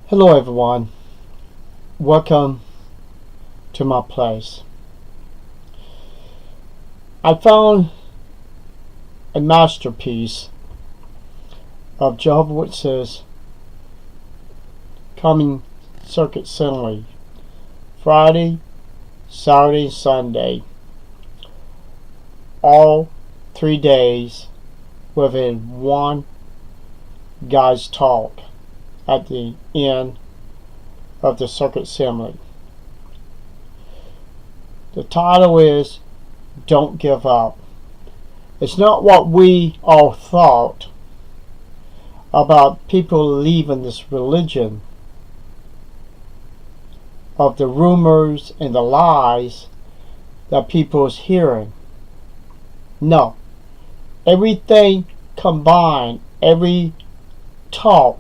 Hello everyone, welcome to my place. I found a masterpiece of Jehovah's Witnesses coming circuit assembly Friday, Saturday, Sunday, all 3 days within one guy's talk at the end of the circuit assembly. The title is Don't Give Up. It's not what we all thought about people leaving this religion, of the rumors and the lies that people is hearing. No. Everything combined, every talk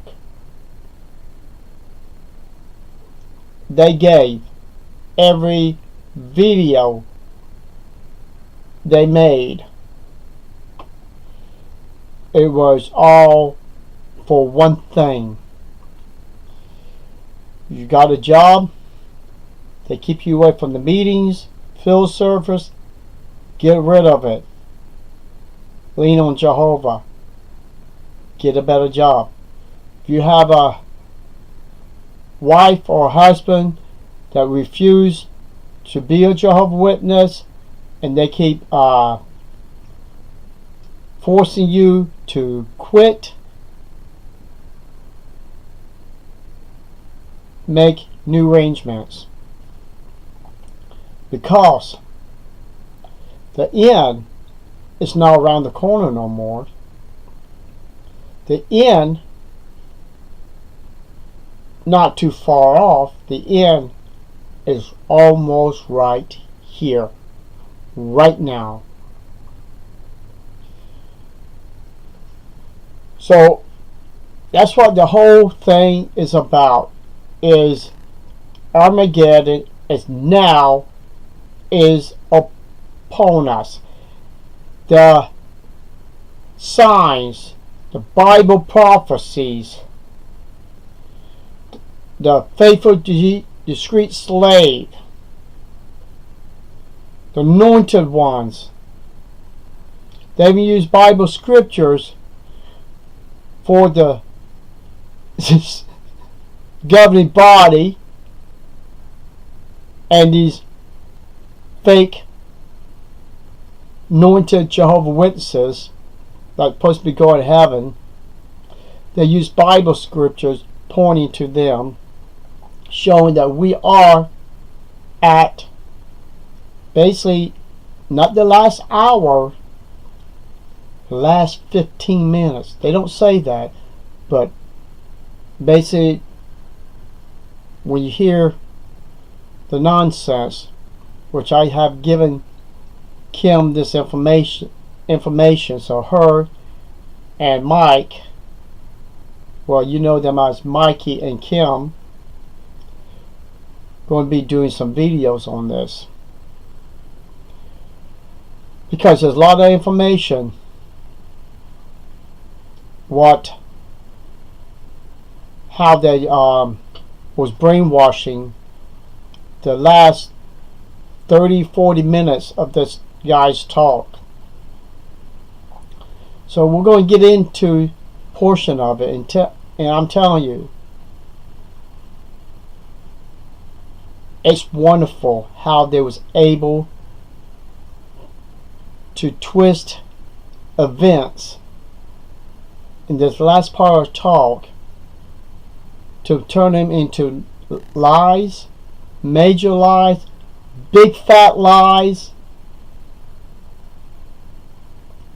they gave, every video they made, it was all for one thing. You got a job, they keep you away from the meetings, field service, get rid of it. Lean on Jehovah. Get a better job. If you have a wife or husband that refuse to be a Jehovah's Witness and they keep forcing you to quit, make new arrangements, because the end is not around the corner no more. The end, not too far off. The end is almost right here, right now. So that's what the whole thing is about, is Armageddon is now, is upon us. The signs, the Bible prophecies, the faithful discreet slave, the anointed ones. They even use Bible scriptures for the governing body and these fake anointed Jehovah's Witnesses that's supposed to be going to heaven. They use Bible scriptures pointing to them, showing that we are at basically not the last hour, the last 15 minutes. They don't say that, but basically when you hear the nonsense, which I have given Kim this information, so her and Mike, well, you know them as Mikey and Kim, going to be doing some videos on this, because there's a lot of information how they was brainwashing the last 30-40 minutes of this guy's talk. So we're going to get into a portion of it, and I'm telling you, it's wonderful how they was able to twist events in this last part of talk to turn them into lies, major lies, big fat lies,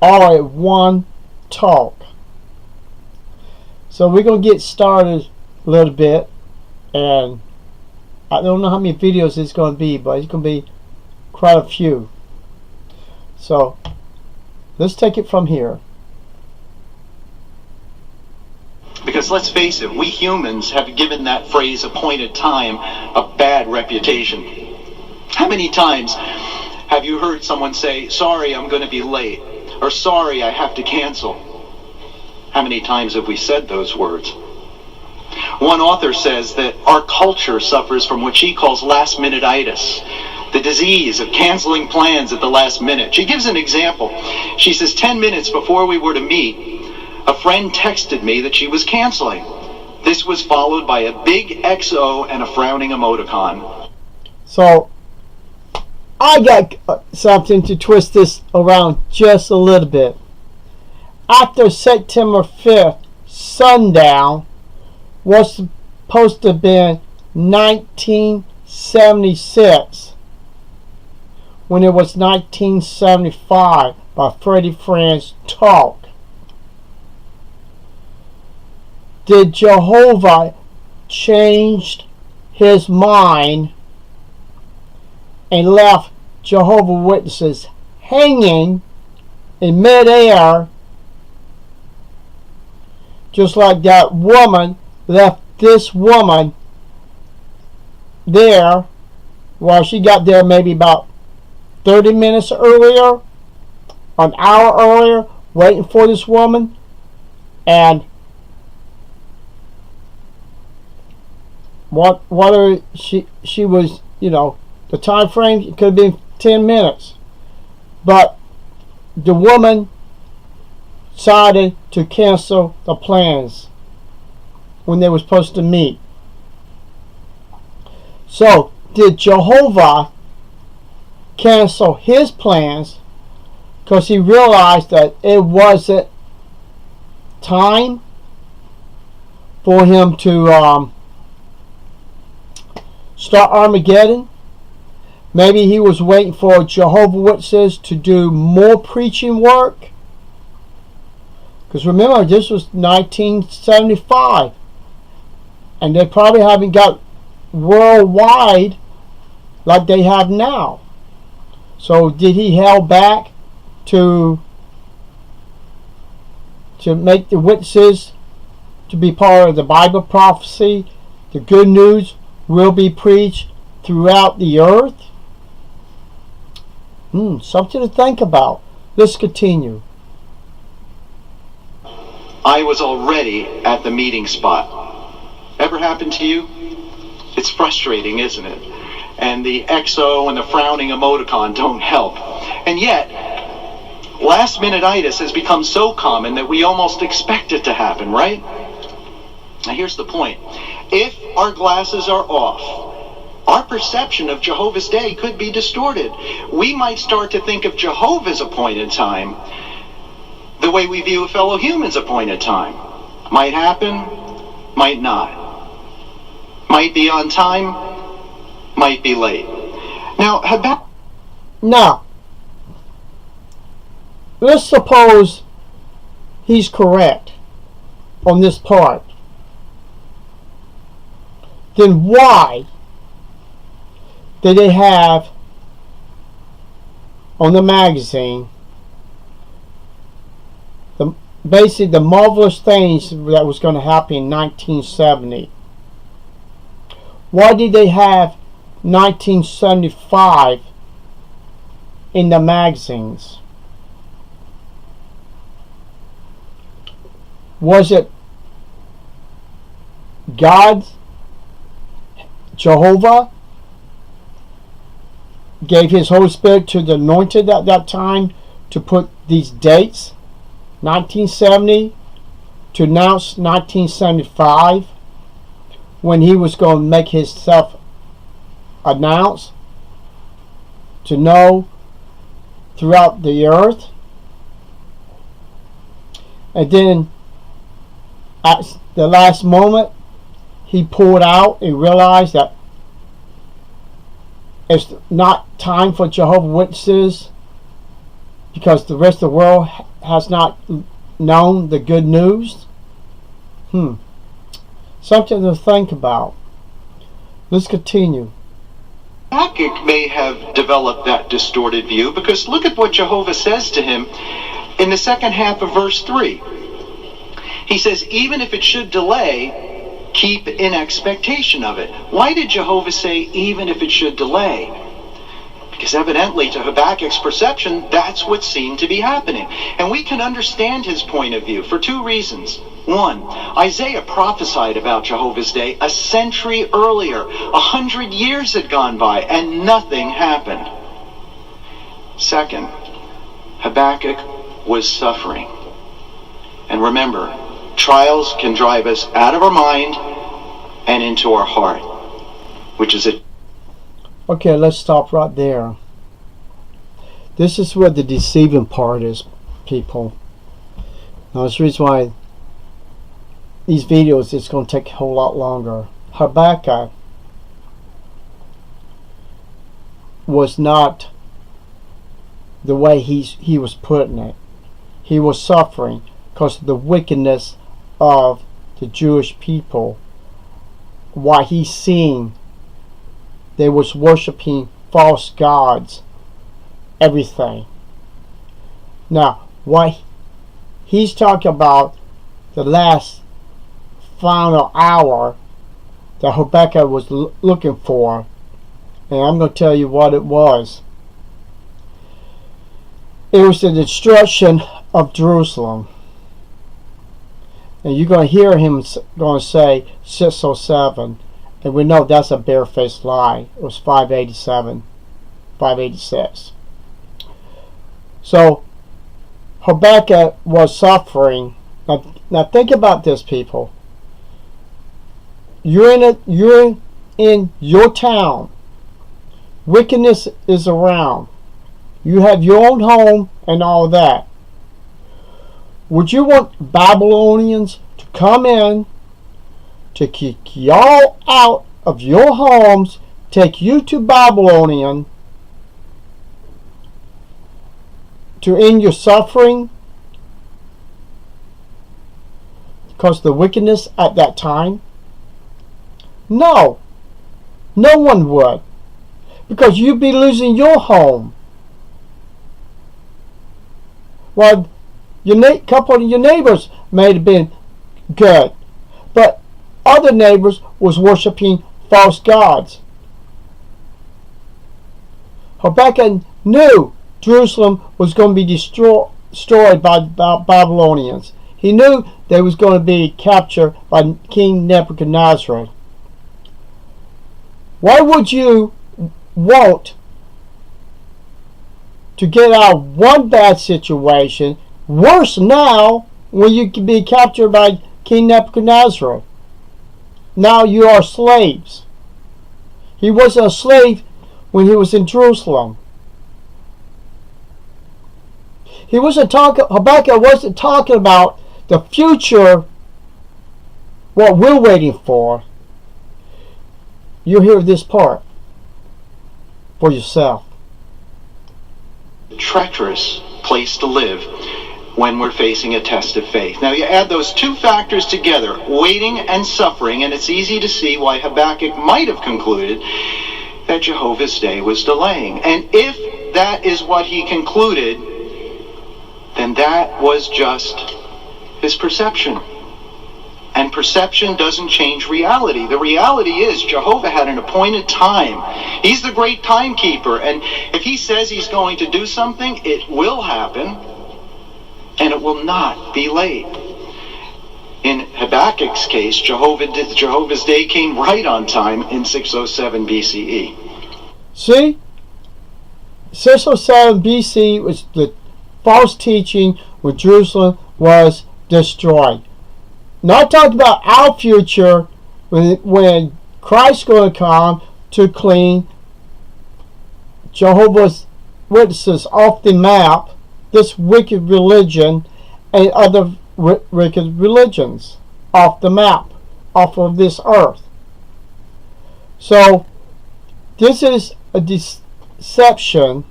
all at one talk. So we're going to get started a little bit, and I don't know how many videos it's going to be, but it's going to be quite a few. So let's take it from here. Because let's face it, we humans have given that phrase appointed time a bad reputation. How many times have you heard someone say, sorry, I'm going to be late, or sorry, I have to cancel? How many times have we said those words? One author says that our culture suffers from what she calls last-minute-itis, the disease of canceling plans at the last minute. She gives an example. She says, 10 minutes before we were to meet, a friend texted me that she was canceling. This was followed by a big XO and a frowning emoticon. So, I got something to twist this around just a little bit. After September 5th, sundown was supposed to have been 1976, when it was 1975 by Freddie Franz Talk. Did Jehovah change his mind and left Jehovah's Witnesses hanging in midair, just like that woman left this woman there while she got there maybe about 30 minutes earlier, an hour earlier, waiting for this woman, and whether she was, the time frame, it could have been 10 minutes, but the woman decided to cancel the plans when they were supposed to meet. So, did Jehovah cancel his plans because he realized that it wasn't time for him to start Armageddon? Maybe he was waiting for Jehovah's Witnesses to do more preaching work. Because remember, this was 1975. And they probably haven't got worldwide like they have now. So did he held back to make the witnesses to be part of the Bible prophecy? The good news will be preached throughout the earth? Something to think about. Let's continue. I was already at the meeting spot. Ever happened to you? It's frustrating, isn't it? And the XO and the frowning emoticon don't help. And yet, last-minute-itis has become so common that we almost expect it to happen, right? Now here's the point. If our glasses are off, our perception of Jehovah's Day could be distorted. We might start to think of Jehovah's appointed time the way we view a fellow human's appointed time. Might happen, might not. Might be on time, might be late. Now, let's suppose he's correct on this part. Then why did they have on the magazine basically the marvelous things that was going to happen in 1970? Why did they have 1975 in the magazines? Was it God, Jehovah, gave his Holy Spirit to the anointed at that time to put these dates, 1970, to announce 1975, when he was going to make himself announce, to know throughout the earth? And then at the last moment, he pulled out and realized that it's not time for Jehovah's Witnesses because the rest of the world has not known the good news. Something to think about. Let's continue. Habakkuk may have developed that distorted view because look at what Jehovah says to him in the second half of verse 3. He says, even if it should delay, keep in expectation of it. Why did Jehovah say, even if it should delay? Because evidently, to Habakkuk's perception, that's what seemed to be happening. And we can understand his point of view for two reasons. One, Isaiah prophesied about Jehovah's Day a century earlier. 100 years had gone by, and nothing happened. Second, Habakkuk was suffering. And remember, trials can drive us out of our mind and into our heart, which is a... Okay, let's stop right there. This is where the deceiving part is, people. Now, that's the reason why these videos is going to take a whole lot longer. Habakkuk was not the way he was putting it. He was suffering because of the wickedness of the Jewish people. Why he's seeing they was worshiping false gods, everything. Now, what he's talking about, the last final hour that Habakkuk was looking for, and I'm going to tell you what it was. It was the destruction of Jerusalem. And you're going to hear him going to say 607. And we know that's a barefaced lie. It was 587, 586. So Habakkuk was suffering. Now think about this, people. You're in your town. Wickedness is around. You have your own home and all that. Would you want Babylonians to come in to kick y'all out of your homes, take you to Babylonian, to end your suffering because of the wickedness at that time? No. No one would. Because you'd be losing your home. Well, couple of your neighbors may have been good, but other neighbors was worshiping false gods. Habakkuk knew Jerusalem was going to be destroyed by the Babylonians. He knew they was going to be captured by King Nebuchadnezzar. Why would you want to get out of one bad situation, worse now, when you can be captured by King Nebuchadnezzar? Now you are slaves. He wasn't a slave when he was in Jerusalem. Habakkuk wasn't talking about the future, what we're waiting for. You hear this part for yourself. Treacherous place to live when we're facing a test of faith. Now you add those two factors together, waiting and suffering, and it's easy to see why Habakkuk might have concluded that Jehovah's Day was delaying. And if that is what he concluded, then that was just his perception. And perception doesn't change reality. The reality is Jehovah had an appointed time. He's the great timekeeper, and if he says he's going to do something, it will happen. And it will not be late. In Habakkuk's case, Jehovah's Day came right on time in 607 BCE. See? 607 BC was the false teaching when Jerusalem was destroyed. Not talking about our future when Christ's going to come to clean Jehovah's Witnesses off the map, this wicked religion and other wicked religions off the map, off of this earth. So this is a deception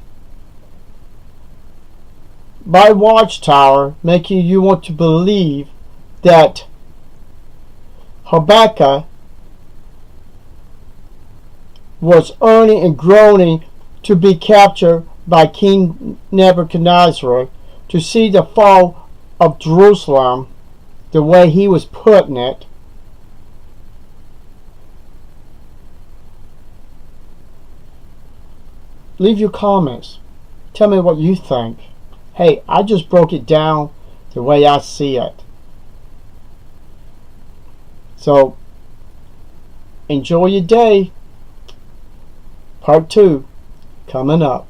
by Watchtower, making you want to believe that Habakkuk was earning and groaning to be captured by King Nebuchadnezzar, to see the fall of Jerusalem the way he was putting it. leave your comments. Tell me what you think. Hey, I just broke it down the way I see it. So, enjoy your day. Part 2 coming up.